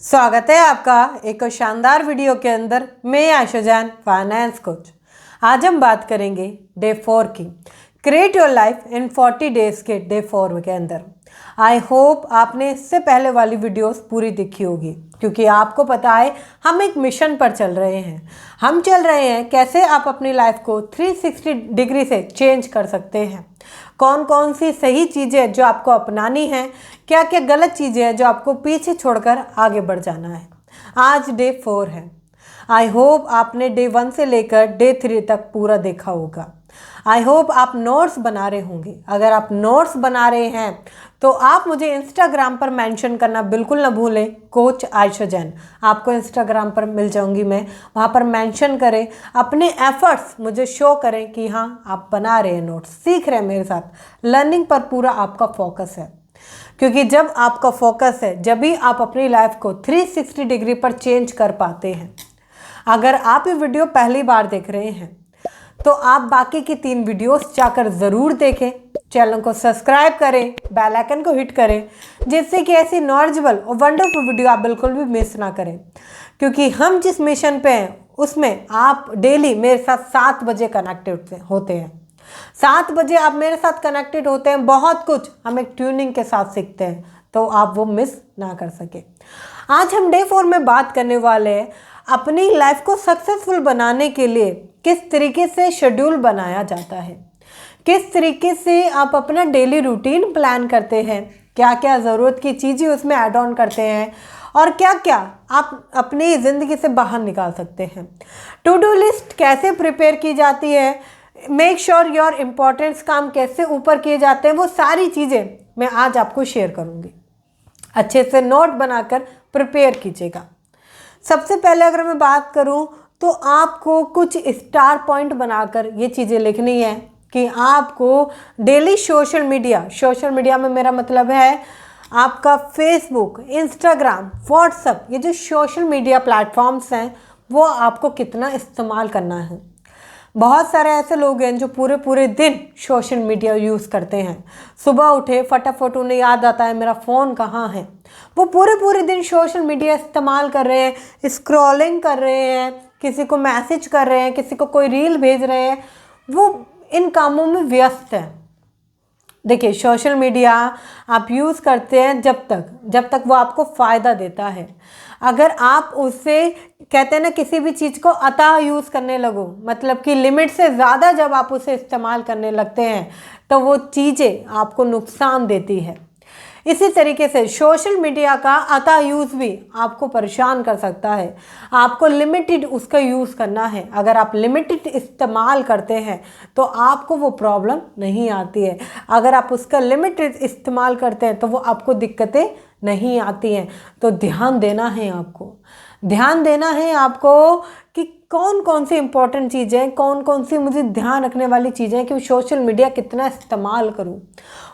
स्वागत है आपका एक शानदार वीडियो के अंदर। मैं आयशा जैन, फाइनेंस कोच। आज हम बात करेंगे डे 4 की, create your life in 40 days के डे 4 के अंदर। आई होप आपने इससे पहले वाली वीडियोस पूरी देखी होगी, क्योंकि आपको पता है हम एक मिशन पर चल रहे हैं। हम चल रहे हैं कैसे आप अपनी लाइफ को 360 डिग्री से चेंज कर सकते हैं। कौन कौन सी सही चीज़ें जो आपको अपनानी है, क्या क्या गलत चीज़ें हैं जो आपको पीछे छोड़कर आगे बढ़ जाना है। आज डे 4 है। आई होप आपने डे 1 से लेकर डे 3 तक पूरा देखा होगा। आई होप आप नोट्स बना रहे होंगे। अगर आप नोट्स बना रहे हैं तो आप मुझे इंस्टाग्राम पर मेंशन करना बिल्कुल ना भूलें, कोच आयशा जैन। आपको इंस्टाग्राम पर मिल जाऊंगी मैं, वहाँ पर मेंशन करें, अपने एफर्ट्स मुझे शो करें कि हाँ आप बना रहे हैं, नोट्स सीख रहे हैं मेरे साथ। लर्निंग पर पूरा आपका फोकस है, क्योंकि जब आपका फोकस है जब भी आप अपनी लाइफ को 360 डिग्री पर चेंज कर पाते हैं। अगर आप ये वीडियो पहली बार देख रहे हैं तो आप बाकी की 3 वीडियोस जाकर ज़रूर देखें, चैनल को सब्सक्राइब करें, बेल आइकन को हिट करें, जिससे कि ऐसी नॉलेजेबल और वंडरफुल वीडियो आप बिल्कुल भी मिस ना करें। क्योंकि हम जिस मिशन पे हैं उसमें आप डेली मेरे साथ 7 बजे कनेक्टेड होते हैं। 7 बजे आप मेरे साथ कनेक्टेड होते हैं, बहुत कुछ हम एक ट्यूनिंग के साथ सीखते हैं, तो आप वो मिस ना कर सके। आज हम डे 4 में बात करने वाले हैं अपनी लाइफ को सक्सेसफुल बनाने के लिए किस तरीके से शेड्यूल बनाया जाता है, किस तरीके से आप अपना डेली रूटीन प्लान करते हैं, क्या क्या ज़रूरत की चीज़ें उसमें ऐड ऑन करते हैं और क्या क्या आप अपनी ज़िंदगी से बाहर निकाल सकते हैं। टू डू लिस्ट कैसे प्रिपेयर की जाती है, मेक श्योर योर इम्पोर्टेंट्स काम कैसे ऊपर किए जाते हैं, वो सारी चीज़ें मैं आज आपको शेयर करूँगी। अच्छे से नोट बनाकर प्रिपेयर कीजिएगा। सबसे पहले अगर मैं बात करूं तो आपको कुछ स्टार पॉइंट बनाकर ये चीज़ें लिखनी है कि आपको डेली सोशल मीडिया में मेरा मतलब है आपका फेसबुक, इंस्टाग्राम, व्हाट्सएप, ये जो सोशल मीडिया प्लेटफॉर्म्स हैं वो आपको कितना इस्तेमाल करना है। बहुत सारे ऐसे लोग हैं जो पूरे पूरे दिन सोशल मीडिया यूज़ करते हैं। सुबह उठे फटाफट उन्हें याद आता है मेरा फ़ोन कहाँ है, वो पूरे पूरे दिन सोशल मीडिया इस्तेमाल कर रहे हैं, स्क्रॉलिंग कर रहे हैं, किसी को मैसेज कर रहे हैं, किसी को कोई रील भेज रहे हैं, वो इन कामों में व्यस्त है। देखिए, सोशल मीडिया आप यूज़ करते हैं जब तक वो आपको फ़ायदा देता है। अगर आप उससे कहते हैं ना किसी भी चीज़ को अतः यूज़ करने लगो, मतलब कि लिमिट से ज़्यादा जब आप उसे इस्तेमाल करने लगते हैं तो वो चीज़ें आपको नुकसान देती है। इसी तरीके से सोशल मीडिया का अतः यूज़ भी आपको परेशान कर सकता है। आपको लिमिटेड उसका यूज़ करना है। अगर आप लिमिटेड इस्तेमाल करते हैं तो आपको वो प्रॉब्लम नहीं आती है। अगर आप उसका लिमिटेड इस्तेमाल करते हैं तो वो आपको दिक्कतें नहीं आती हैं। तो ध्यान देना है आपको कि कौन कौन सी इंपॉर्टेंट चीज़ें हैं, कौन कौन सी मुझे ध्यान रखने वाली चीज़ें हैं कि सोशल मीडिया कितना इस्तेमाल करूं।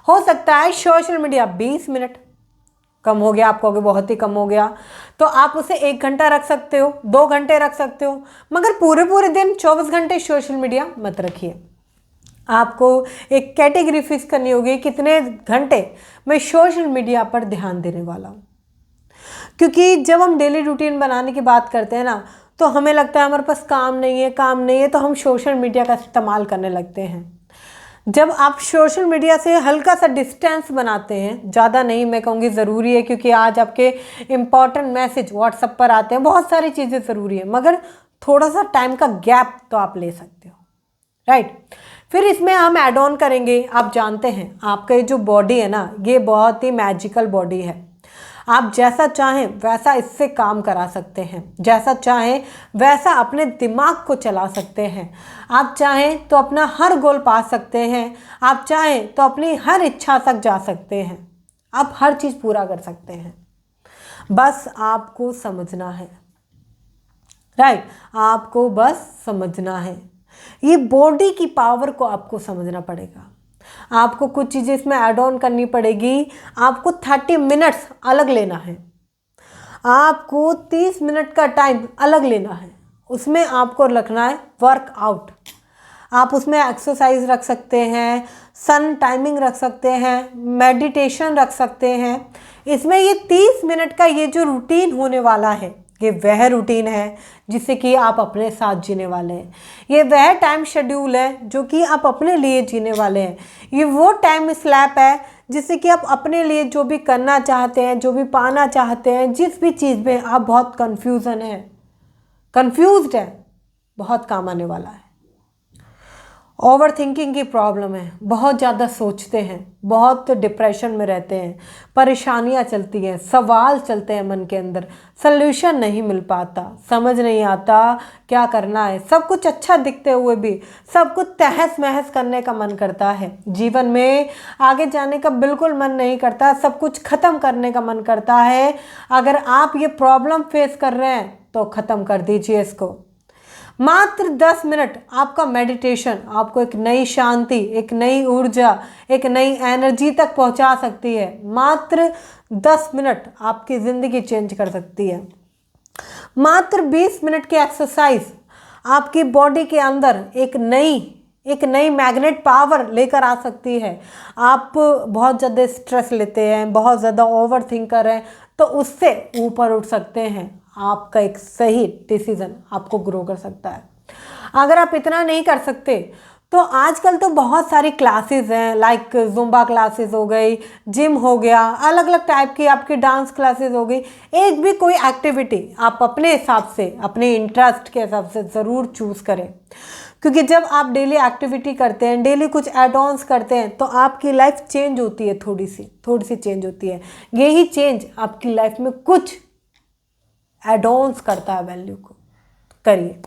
हो सकता है सोशल मीडिया 20 मिनट कम हो गया, आपको बहुत ही कम हो गया, तो आप उसे 1 घंटा रख सकते हो, 2 घंटे रख सकते हो, मगर पूरे पूरे दिन 24 घंटे सोशल मीडिया मत रखिए। आपको एक कैटेगरी फिक्स करनी होगी कितने घंटे मैं सोशल मीडिया पर ध्यान देने वाला हूँ। क्योंकि जब हम डेली रूटीन बनाने की बात करते हैं ना, तो हमें लगता है हमारे पास काम नहीं है तो हम सोशल मीडिया का इस्तेमाल करने लगते हैं। जब आप सोशल मीडिया से हल्का सा डिस्टेंस बनाते हैं, ज़्यादा नहीं मैं कहूँगी ज़रूरी है, क्योंकि आज आपके इम्पॉर्टेंट मैसेज व्हाट्सएप पर आते हैं, बहुत सारी चीज़ें ज़रूरी है, मगर थोड़ा सा टाइम का गैप तो आप ले सकते हो, राइट। फिर इसमें हम ऐड ऑन करेंगे, आप जानते हैं आपका ये जो बॉडी है ना, ये बहुत ही मैजिकल बॉडी है। आप जैसा चाहें वैसा इससे काम करा सकते हैं, जैसा चाहें वैसा अपने दिमाग को चला सकते हैं। आप चाहें तो अपना हर गोल पा सकते हैं, आप चाहें तो अपनी हर इच्छा तक जा सकते हैं, आप हर चीज़ पूरा कर सकते हैं। बस आपको समझना है, राइट, आपको बस समझना है। ये बॉडी की पावर को आपको समझना पड़ेगा। आपको कुछ चीज़ें इसमें ऐड ऑन करनी पड़ेगी। आपको 30 मिनट्स अलग लेना है, आपको 30 मिनट का टाइम अलग लेना है, उसमें आपको रखना है वर्कआउट। आप उसमें एक्सरसाइज रख सकते हैं, सन टाइमिंग रख सकते हैं, मेडिटेशन रख सकते हैं। इसमें ये 30 मिनट का ये जो रूटीन होने वाला है, ये वह रूटीन है जिसे कि आप अपने साथ जीने वाले हैं। ये वह टाइम शेड्यूल है जो कि आप अपने लिए जीने वाले हैं। ये वो टाइम स्लैप है जिससे कि आप अपने लिए जो भी करना चाहते हैं, जो भी पाना चाहते हैं, जिस भी चीज़ में आप बहुत कंफ्यूज्ड है, बहुत काम आने वाला है। ओवर थिंकिंग की प्रॉब्लम है, बहुत ज़्यादा सोचते हैं, बहुत डिप्रेशन में रहते हैं, परेशानियां चलती हैं, सवाल चलते हैं मन के अंदर, सल्यूशन नहीं मिल पाता, समझ नहीं आता क्या करना है। सब कुछ अच्छा दिखते हुए भी सब कुछ तहस महस करने का मन करता है। जीवन में आगे जाने का बिल्कुल मन नहीं करता, सब कुछ ख़त्म करने का मन करता है। अगर आप ये प्रॉब्लम फेस कर रहे हैं तो ख़त्म कर दीजिए इसको। मात्र 10 मिनट आपका मेडिटेशन आपको एक नई शांति, एक नई ऊर्जा, एक नई एनर्जी तक पहुंचा सकती है। मात्र 10 मिनट आपकी ज़िंदगी चेंज कर सकती है। मात्र 20 मिनट की एक्सरसाइज आपकी बॉडी के अंदर एक नई मैग्नेट पावर लेकर आ सकती है। आप बहुत ज़्यादा स्ट्रेस लेते हैं, बहुत ज़्यादा ओवर थिंकर हैं, तो उससे ऊपर उठ सकते हैं। आपका एक सही डिसीज़न आपको ग्रो कर सकता है। अगर आप इतना नहीं कर सकते तो आजकल तो बहुत सारी क्लासेस हैं, लाइक जुम्बा क्लासेस हो गई, जिम हो गया, अलग अलग टाइप की आपकी डांस क्लासेस हो गई। एक भी कोई एक्टिविटी आप अपने हिसाब से, अपने इंटरेस्ट के हिसाब से ज़रूर चूज़ करें, क्योंकि जब आप डेली एक्टिविटी करते हैं, डेली कुछ एड ऑन्स करते हैं, तो आपकी लाइफ चेंज होती है, थोड़ी सी चेंज होती है। यही चेंज आपकी लाइफ में कुछ एड ऑन्स करता है, वैल्यू को करिए।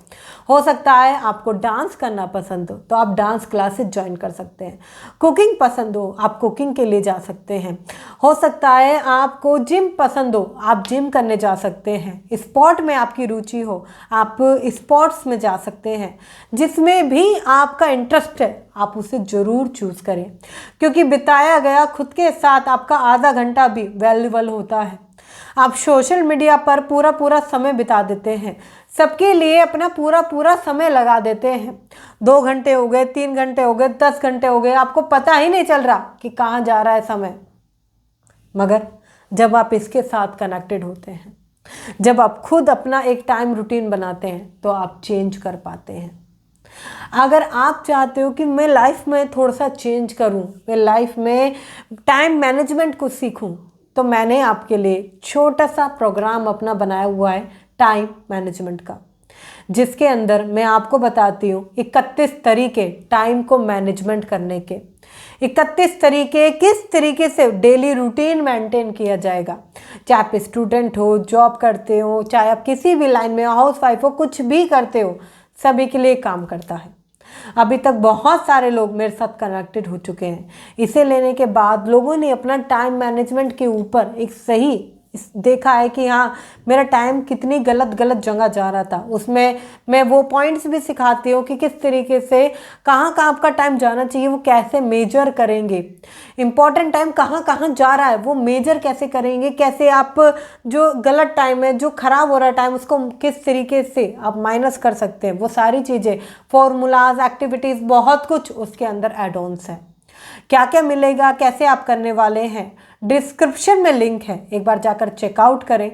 हो सकता है आपको डांस करना पसंद हो तो आप डांस क्लासेस ज्वाइन कर सकते हैं। कुकिंग पसंद हो, आप कुकिंग के लिए जा सकते हैं। हो सकता है आपको जिम पसंद हो, आप जिम करने जा सकते हैं। स्पोर्ट में आपकी रुचि हो, आप स्पोर्ट्स में जा सकते हैं। जिसमें भी आपका इंटरेस्ट है आप उसे ज़रूर चूज़ करें, क्योंकि बिताया गया खुद के साथ आपका आधा घंटा भी वैल्यूबल होता है। आप सोशल मीडिया पर पूरा समय बिता देते हैं, सबके लिए अपना पूरा समय लगा देते हैं। 2 घंटे हो गए, 3 घंटे हो गए, 10 घंटे हो गए, आपको पता ही नहीं चल रहा कि कहाँ जा रहा है समय। मगर जब आप इसके साथ कनेक्टेड होते हैं, जब आप खुद अपना एक टाइम रूटीन बनाते हैं, तो आप चेंज कर पाते हैं। अगर आप चाहते हो कि मैं लाइफ में थोड़ा सा चेंज करूं, मैं लाइफ में टाइम मैनेजमेंट को सीखूं, तो मैंने आपके लिए छोटा सा प्रोग्राम अपना बनाया हुआ है टाइम मैनेजमेंट का, जिसके अंदर मैं आपको बताती हूँ 31 तरीके टाइम को मैनेजमेंट करने के। 31 तरीके किस तरीके से डेली रूटीन मेंटेन किया जाएगा। चाहे आप स्टूडेंट हो, जॉब करते हो, चाहे आप किसी भी लाइन में हाउस वाइफ हो, कुछ भी करते हो, सभी के लिए काम करता है। अभी तक बहुत सारे लोग मेरे साथ कनेक्टेड हो चुके हैं। इसे लेने के बाद लोगों ने अपना टाइम मैनेजमेंट के ऊपर एक सही देखा है कि हाँ, मेरा टाइम कितनी गलत जगह जा रहा था। उसमें मैं वो पॉइंट्स भी सिखाती हूँ कि किस तरीके से कहाँ आपका टाइम जाना चाहिए, वो कैसे मेजर करेंगे। इम्पॉर्टेंट टाइम कहाँ जा रहा है वो मेजर कैसे करेंगे, कैसे आप जो गलत टाइम है, जो ख़राब हो रहा है टाइम, उसको किस तरीके से आप माइनस कर सकते हैं। वो सारी चीज़ें, फॉर्मूलाज, एक्टिविटीज़, बहुत कुछ उसके अंदर एड ऑन्स है। क्या क्या मिलेगा, कैसे आप करने वाले हैं, डिस्क्रिप्शन में लिंक है, एक बार जाकर चेकआउट करें।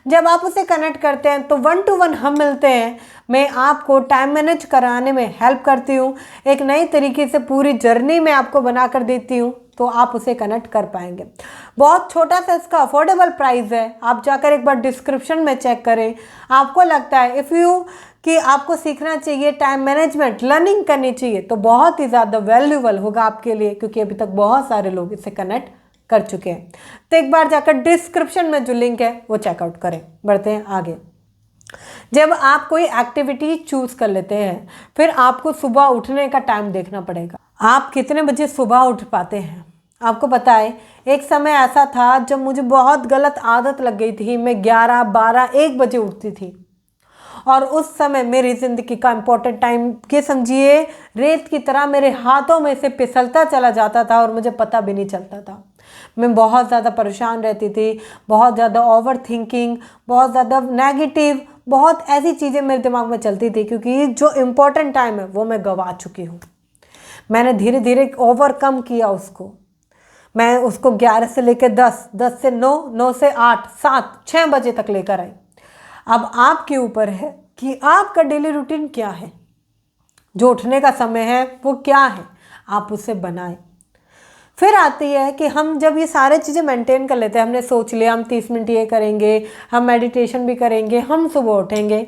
जब आप उसे कनेक्ट करते हैं तो 1 to 1 हम मिलते हैं। मैं आपको टाइम मैनेज कराने में हेल्प करती हूँ, एक नई तरीके से पूरी जर्नी में आपको बना कर देती हूँ, तो आप उसे कनेक्ट कर पाएंगे। बहुत छोटा सा इसका अफोर्डेबल प्राइस है, आप जाकर एक बार डिस्क्रिप्शन में चेक करें। आपको लगता है इफ़ यू कि आपको सीखना चाहिए, टाइम मैनेजमेंट लर्निंग करनी चाहिए, तो बहुत ही ज़्यादा वैल्यूबल होगा आपके लिए, क्योंकि अभी तक बहुत सारे लोग इसे कनेक्ट कर चुके हैं। तो एक बार जाकर डिस्क्रिप्शन में जो लिंक है वो चेकआउट करें। बढ़ते हैं आगे। जब आप कोई एक्टिविटी चूज कर लेते हैं, फिर आपको सुबह उठने का टाइम देखना पड़ेगा। आप कितने बजे सुबह उठ पाते हैं। आपको पता है, एक समय ऐसा था जब मुझे बहुत गलत आदत लग गई थी। मैं 11, 12, 1 बजे उठती थी, और उस समय मेरी ज़िंदगी का इम्पोर्टेंट टाइम के समझिए रेत की तरह मेरे हाथों में से फिसलता चला जाता था, और मुझे पता भी नहीं चलता था। मैं बहुत ज़्यादा परेशान रहती थी, बहुत ज़्यादा ओवर थिंकिंग, बहुत ज़्यादा नेगेटिव, बहुत ऐसी चीज़ें मेरे दिमाग में चलती थी, क्योंकि जो इम्पोर्टेंट टाइम है वो मैं गंवा चुकी हूँ। मैंने धीरे धीरे ओवरकम किया उसको। मैं उसको 11 से लेकर 10, 10 से 9, 9 से 8, 7, 6 बजे तक लेकर आई। अब आपके ऊपर है कि आपका डेली रूटीन क्या है, जो उठने का समय है वो क्या है, आप उसे बनाएं। फिर आती है कि हम जब ये सारे चीज़ें मेंटेन कर लेते हैं, हमने सोच लिया हम 30 मिनट ये करेंगे, हम मेडिटेशन भी करेंगे, हम सुबह उठेंगे,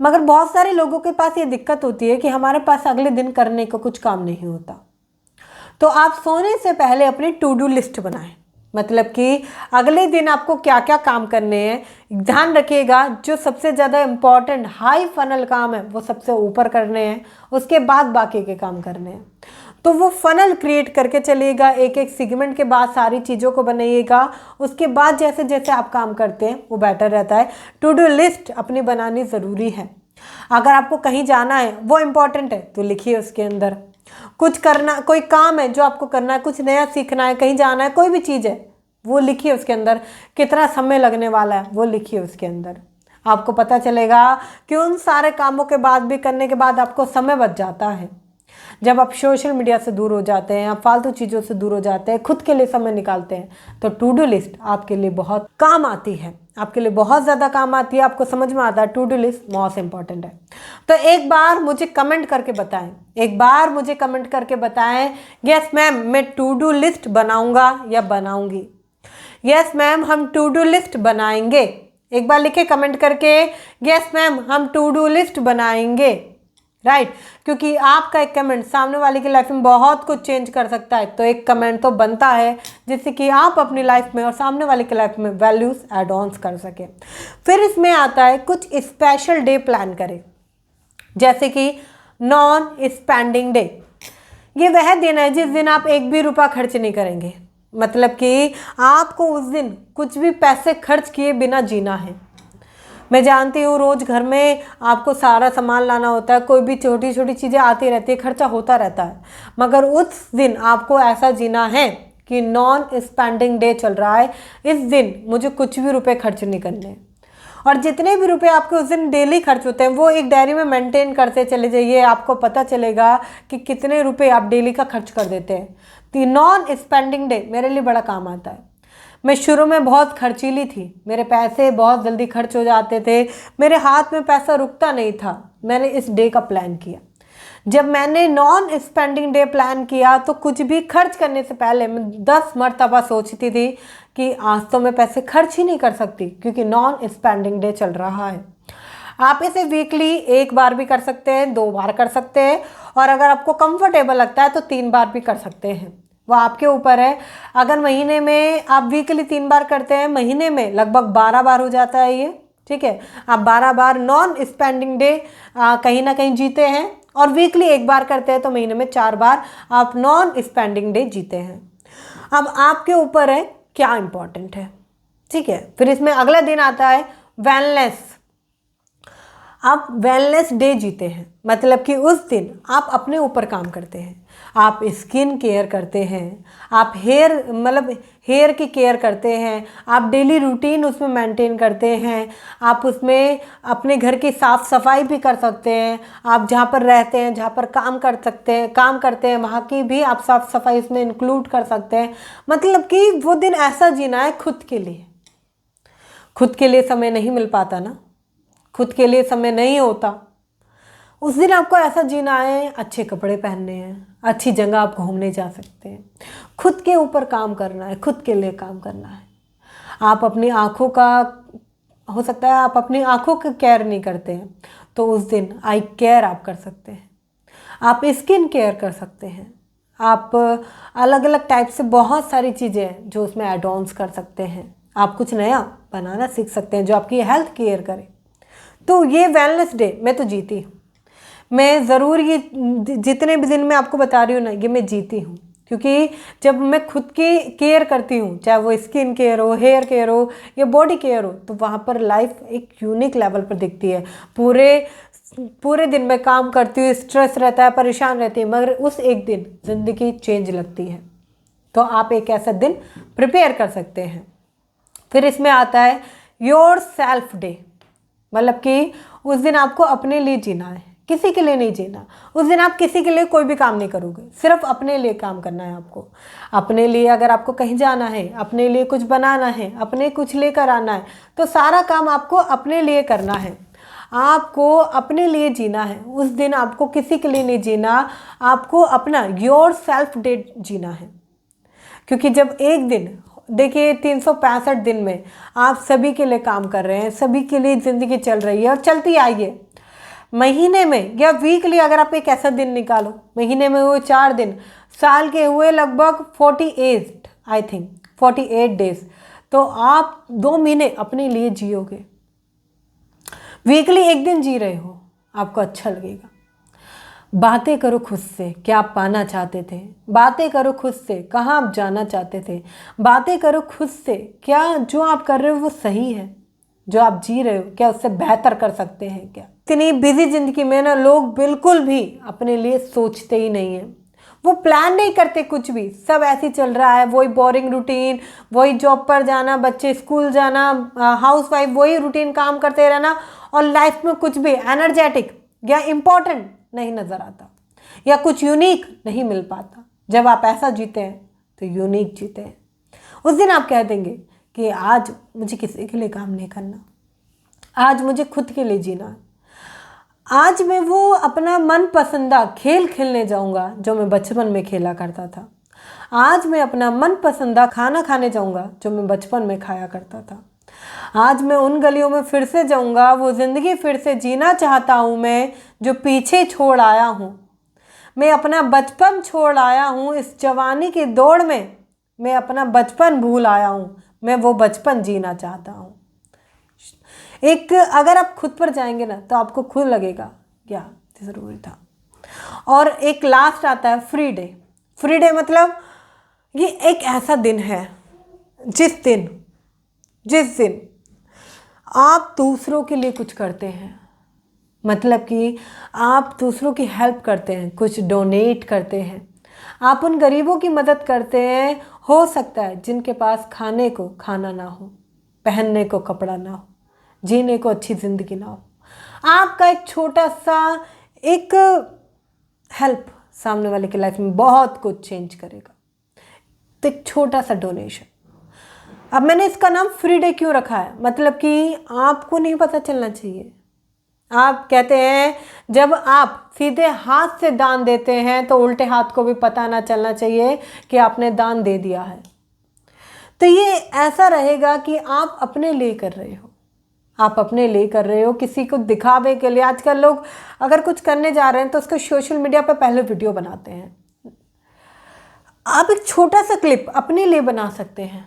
मगर बहुत सारे लोगों के पास ये दिक्कत होती है कि हमारे पास अगले दिन करने को कुछ काम नहीं होता। तो आप सोने से पहले अपनी टू डू लिस्ट बनाएं, मतलब कि अगले दिन आपको क्या क्या काम करने हैं। ध्यान रखिएगा, जो सबसे ज़्यादा इम्पॉर्टेंट हाई फनल काम है वो सबसे ऊपर करने हैं, उसके बाद बाकी के काम करने हैं। तो वो फनल क्रिएट करके चलिएगा, एक एक सेगमेंट के बाद सारी चीज़ों को बनाइएगा, उसके बाद जैसे जैसे आप काम करते हैं वो बेटर रहता है। टू डू लिस्ट अपनी बनानी ज़रूरी है। अगर आपको कहीं जाना है, वो इम्पॉर्टेंट है, तो लिखिए उसके अंदर। कुछ करना, कोई काम है जो आपको करना है, कुछ नया सीखना है, कहीं जाना है, कोई भी चीज़ है, वो लिखिए उसके अंदर। कितना समय लगने वाला है वो लिखिए उसके अंदर। आपको पता चलेगा कि उन सारे कामों के बाद भी करने के बाद आपको समय बच जाता है। जब आप सोशल मीडिया से दूर हो जाते हैं, आप फालतू चीज़ों से दूर हो जाते हैं, खुद के लिए समय निकालते हैं, तो टू डू लिस्ट आपके लिए बहुत काम आती है, आपके लिए बहुत ज़्यादा काम आती है। आपको समझ में आता है to do list most important है। तो एक बार मुझे कमेंट करके बताएं, एक बार मुझे कमेंट करके बताएं, यस मैम मैं टू डू लिस्ट बनाऊंगा या बनाऊंगी। यस मैम हम टू डू लिस्ट बनाएंगे। एक बार लिखे कमेंट करके, यस मैम हम टू डू लिस्ट बनाएंगे। राइट, क्योंकि आपका एक कमेंट सामने वाले की लाइफ में बहुत कुछ चेंज कर सकता है। तो एक कमेंट तो बनता है जिससे कि आप अपनी लाइफ में और सामने वाले की लाइफ में वैल्यूज एड ऑन्स कर सके। फिर इसमें आता है कुछ स्पेशल डे प्लान करें, जैसे कि नॉन स्पेंडिंग डे। ये वह दिन है जिस दिन आप एक भी रुपया खर्च नहीं करेंगे, मतलब कि आपको उस दिन कुछ भी पैसे खर्च किए बिना जीना है। मैं जानती हूँ रोज़ घर में आपको सारा सामान लाना होता है, कोई भी छोटी छोटी चीज़ें आती रहती है, खर्चा होता रहता है, मगर उस दिन आपको ऐसा जीना है कि नॉन स्पेंडिंग डे चल रहा है, इस दिन मुझे कुछ भी रुपए खर्च नहीं करने। और जितने भी रुपए आपके उस दिन डेली खर्च होते हैं वो एक डायरी में मेंटेन करते चले जाइए, आपको पता चलेगा कि कितने रुपए आप डेली का खर्च कर देते हैं। तो नॉन स्पेंडिंग डे मेरे लिए बड़ा काम आता है। मैं शुरू में बहुत खर्चीली थी, मेरे पैसे बहुत जल्दी खर्च हो जाते थे, मेरे हाथ में पैसा रुकता नहीं था। मैंने इस डे का प्लान किया। जब मैंने नॉन स्पेंडिंग डे प्लान किया तो कुछ भी खर्च करने से पहले मैं 10 मरतबा सोचती थी कि आज तो मैं पैसे खर्च ही नहीं कर सकती, क्योंकि नॉन स्पेंडिंग डे चल रहा है। आप इसे वीकली एक बार भी कर सकते हैं, 2 बार कर सकते हैं, और अगर आपको कंफर्टेबल लगता है तो 3 बार भी कर सकते हैं, वो आपके ऊपर है। अगर महीने में आप वीकली 3 बार करते हैं, महीने में लगभग 12 बार हो जाता है ये, ठीक है। आप 12 बार नॉन स्पेंडिंग डे कहीं ना कहीं जीते हैं, और वीकली एक बार करते हैं तो महीने में 4 बार आप नॉन स्पेंडिंग डे जीते हैं। अब आपके ऊपर है क्या इंपॉर्टेंट है, ठीक है। फिर इसमें अगला दिन आता है वेलनेस। आप वेलनेस डे जीते हैं, मतलब कि उस दिन आप अपने ऊपर काम करते हैं, आप स्किन केयर करते हैं, आप हेयर की केयर करते हैं, आप डेली रूटीन उसमें मेंटेन करते हैं, आप उसमें अपने घर की साफ़ सफाई भी कर सकते हैं, आप जहाँ पर रहते हैं, जहाँ पर काम करते हैं वहाँ की भी आप साफ़ सफाई उसमें इंक्लूड कर सकते हैं। मतलब कि वो दिन ऐसा जीना है खुद के लिए। खुद के लिए समय नहीं मिल पाता ना, खुद के लिए समय नहीं होता, उस दिन आपको ऐसा जीना है, अच्छे कपड़े पहनने हैं, अच्छी जगह आप घूमने जा सकते हैं, खुद के ऊपर काम करना है, खुद के लिए काम करना है। आप अपनी आँखों का, हो सकता है आप अपनी आँखों का केयर नहीं करते हैं, तो उस दिन आई केयर आप कर सकते हैं, आप स्किन केयर कर सकते हैं, आप अलग अलग टाइप से बहुत सारी चीज़ें हैं जो उसमें एड ऑन्स कर सकते हैं। आप कुछ नया बनाना सीख सकते हैं जो आपकी हेल्थ केयर करे। तो ये वेलनेस डे मैं तो जीती हूँ, मैं ज़रूर ये जितने भी दिन मैं आपको बता रही हूँ ना, ये मैं जीती हूँ, क्योंकि जब मैं खुद की केयर करती हूँ, चाहे वो स्किन केयर हो, हेयर केयर हो या बॉडी केयर हो, तो वहाँ पर लाइफ एक यूनिक लेवल पर दिखती है। पूरे दिन मैं काम करती हूँ, स्ट्रेस रहता है, परेशान रहती है, मगर उस एक दिन ज़िंदगी चेंज लगती है। तो आप एक ऐसा दिन प्रिपेयर कर सकते हैं। फिर इसमें आता है योर सेल्फ डे। मतलब कि उस दिन आपको अपने लिए जीना है, किसी के लिए नहीं जीना। उस दिन आप किसी के लिए कोई भी काम नहीं करोगे, सिर्फ अपने लिए काम करना है आपको। अपने लिए अगर आपको कहीं जाना है, अपने लिए कुछ बनाना है, अपने कुछ लेकर आना है, तो सारा काम आपको अपने लिए करना है। आपको अपने लिए जीना है। उस दिन आपको किसी के लिए नहीं जीना, आपको अपना योर सेल्फ डे जीना है। क्योंकि जब एक दिन, देखिए 365 दिन में आप सभी के लिए काम कर रहे हैं, सभी के लिए ज़िंदगी चल रही है और चलती आई है। महीने में या वीकली अगर आप एक ऐसा दिन निकालो, महीने में हुए 4 दिन, साल के हुए लगभग 48, आई थिंक 48 डेज, तो आप 2 महीने अपने लिए जियोगे। वीकली एक दिन जी रहे हो, आपको अच्छा लगेगा। बातें करो खुद से, क्या आप पाना चाहते थे। बातें करो खुद से, कहाँ आप जाना चाहते थे। बातें करो खुद से, क्या जो आप कर रहे हो वो सही है, जो आप जी रहे हो क्या उससे बेहतर कर सकते हैं क्या। इतनी बिजी जिंदगी में ना लोग बिल्कुल भी अपने लिए सोचते ही नहीं है, वो प्लान नहीं करते कुछ भी, सब ऐसे ही चल रहा है। वही बोरिंग रूटीन, वही जॉब पर जाना, बच्चे स्कूल जाना, हाउस वाइफ वही रूटीन काम करते रहना, और लाइफ में कुछ भी एनर्जेटिक या इम्पोर्टेंट नहीं नज़र आता, या कुछ यूनिक नहीं मिल पाता। जब आप ऐसा जीते हैं तो यूनिक जीते हैं। उस दिन आप कह देंगे कि आज मुझे किसी के लिए काम नहीं करना, आज मुझे खुद के लिए जीना है। आज मैं वो अपना मनपसंदा खेल खेलने जाऊंगा जो मैं बचपन में खेला करता था। आज मैं अपना मनपसंदा खाना खाने जाऊंगा जो मैं बचपन में खाया करता था। आज मैं उन गलियों में फिर से जाऊंगा, वो ज़िंदगी फिर से जीना चाहता हूँ मैं जो पीछे छोड़ आया हूँ। मैं अपना बचपन छोड़ आया हूँ, इस जवानी की दौड़ में मैं अपना बचपन भूल आया हूँ। मैं वो बचपन जीना चाहता हूँ। एक अगर आप खुद पर जाएंगे ना तो आपको खुद लगेगा क्या ज़रूरी था। और एक लास्ट आता है फ्री डे। फ्री डे मतलब ये एक ऐसा दिन है जिस दिन आप दूसरों के लिए कुछ करते हैं, मतलब कि आप दूसरों की हेल्प करते हैं, कुछ डोनेट करते हैं, आप उन गरीबों की मदद करते हैं। हो सकता है जिनके पास खाने को खाना ना हो, पहनने को कपड़ा ना हो, जीने को अच्छी ज़िंदगी ना हो। आपका एक छोटा सा एक हेल्प सामने वाले की लाइफ में बहुत कुछ चेंज करेगा। तो एक छोटा सा डोनेशन। अब मैंने इसका नाम फ्री डे क्यों रखा है, मतलब कि आपको नहीं पता चलना चाहिए। आप कहते हैं जब आप सीधे हाथ से दान देते हैं तो उल्टे हाथ को भी पता ना चलना चाहिए कि आपने दान दे दिया है। तो ये ऐसा रहेगा कि आप अपने लिए कर रहे हो, आप अपने लिए कर रहे हो, किसी को दिखावे के लिए। आजकल लोग अगर कुछ करने जा रहे हैं तो उसको सोशल मीडिया पर पहले वीडियो बनाते हैं। आप एक छोटा सा क्लिप अपने लिए बना सकते हैं,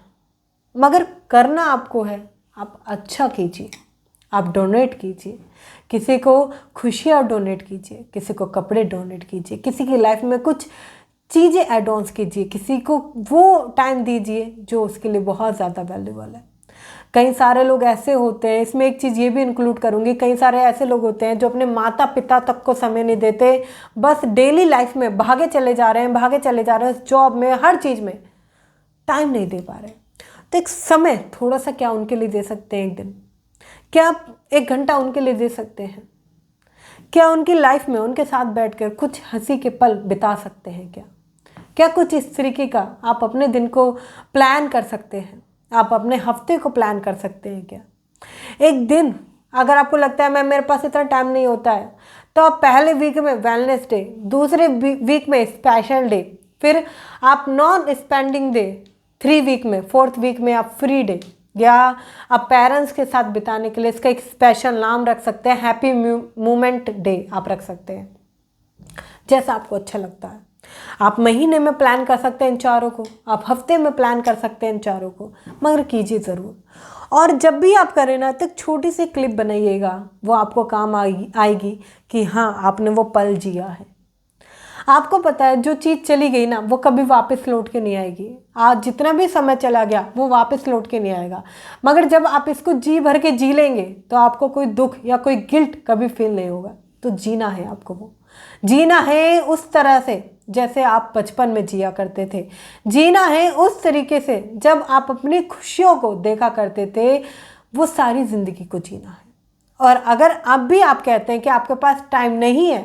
मगर करना आपको है। आप अच्छा कीजिए, आप डोनेट कीजिए, किसी को खुशियाँ डोनेट कीजिए, किसी को कपड़े डोनेट कीजिए, किसी की लाइफ में कुछ चीज़ें एड ऑन्स कीजिए, किसी को वो टाइम दीजिए जो उसके लिए बहुत ज़्यादा वैल्यूबल है। कई सारे लोग ऐसे होते हैं, इसमें एक चीज़ ये भी इंक्लूड करूँगी, कई सारे ऐसे लोग होते हैं जो अपने माता पिता तक को समय नहीं देते, बस डेली लाइफ में भागे चले जा रहे हैं, जॉब में, हर चीज़ में टाइम नहीं दे पा रहे। तो एक समय थोड़ा सा क्या उनके लिए दे सकते हैं, एक दिन क्या आप 1 घंटा उनके लिए दे सकते हैं? क्या उनकी लाइफ में उनके साथ बैठकर कुछ हंसी के पल बिता सकते हैं क्या कुछ इस तरीके का आप अपने दिन को प्लान कर सकते हैं? आप अपने हफ्ते को प्लान कर सकते हैं क्या? एक दिन अगर आपको लगता है मेरे पास इतना टाइम नहीं होता है, तो आप पहले वीक में वेलनेस डे, दूसरे वीक में स्पेशल डे, फिर आप नॉन स्पेंडिंग डे, 3 वीक में, 4th वीक में आप फ्री डे, या आप पेरेंट्स के साथ बिताने के लिए इसका एक स्पेशल नाम रख सकते हैं, हैप्पी मोमेंट डे आप रख सकते हैं, जैसा आपको अच्छा लगता है। आप महीने में प्लान कर सकते हैं इन चारों को, आप हफ्ते में प्लान कर सकते हैं इन चारों को, मगर कीजिए ज़रूर। और जब भी आप करें ना तो छोटी सी क्लिप बनाइएगा, वो आपको काम आएगी कि हाँ आपने वो पल जिया है। आपको पता है जो चीज़ चली गई ना वो कभी वापस लौट के नहीं आएगी। आज जितना भी समय चला गया वो वापस लौट के नहीं आएगा, मगर जब आप इसको जी भर के जी लेंगे तो आपको कोई दुख या कोई गिल्ट कभी फील नहीं होगा। तो जीना है आपको, वो जीना है उस तरह से जैसे आप बचपन में जिया करते थे, जीना है उस तरीके से जब आप अपनी खुशियों को देखा करते थे, वो सारी ज़िंदगी को जीना है। और अगर अब भी आप कहते हैं कि आपके पास टाइम नहीं है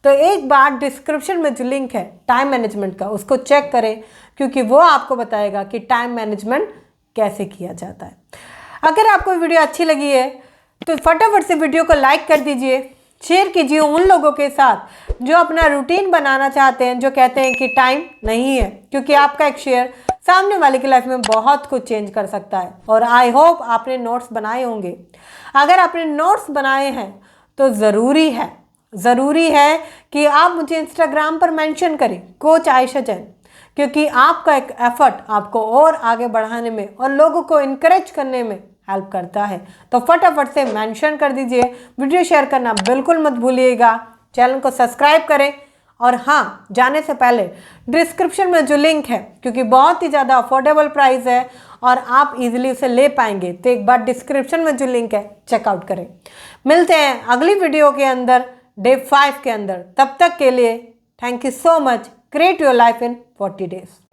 तो एक बार डिस्क्रिप्शन में जो लिंक है टाइम मैनेजमेंट का उसको चेक करें, क्योंकि वो आपको बताएगा कि टाइम मैनेजमेंट कैसे किया जाता है। अगर आपको वीडियो अच्छी लगी है तो फटाफट से वीडियो को लाइक कर दीजिए, शेयर कीजिए उन लोगों के साथ जो अपना रूटीन बनाना चाहते हैं, जो कहते हैं कि टाइम नहीं है, क्योंकि आपका एक शेयर सामने वाले की लाइफ में बहुत कुछ चेंज कर सकता है। और आई होप आपने नोट्स बनाए होंगे। अगर आपने नोट्स बनाए हैं तो ज़रूरी है कि आप मुझे इंस्टाग्राम पर मेंशन करें कोच आयशा जैन, क्योंकि आपका एक एफर्ट आपको और आगे बढ़ाने में और लोगों को इनकरेज करने में हेल्प करता है। तो फटाफट से मेंशन कर दीजिए, वीडियो शेयर करना बिल्कुल मत भूलिएगा, चैनल को सब्सक्राइब करें। और हाँ, जाने से पहले डिस्क्रिप्शन में जो लिंक है, क्योंकि बहुत ही ज़्यादा अफोर्डेबल प्राइस है और आप इजीली उसे ले पाएंगे, तो एक बार डिस्क्रिप्शन में जो लिंक है चेकआउट करें। मिलते हैं अगली वीडियो के अंदर डे 5 के अंदर। तब तक के लिए thank you so much. Create your life in 40 days।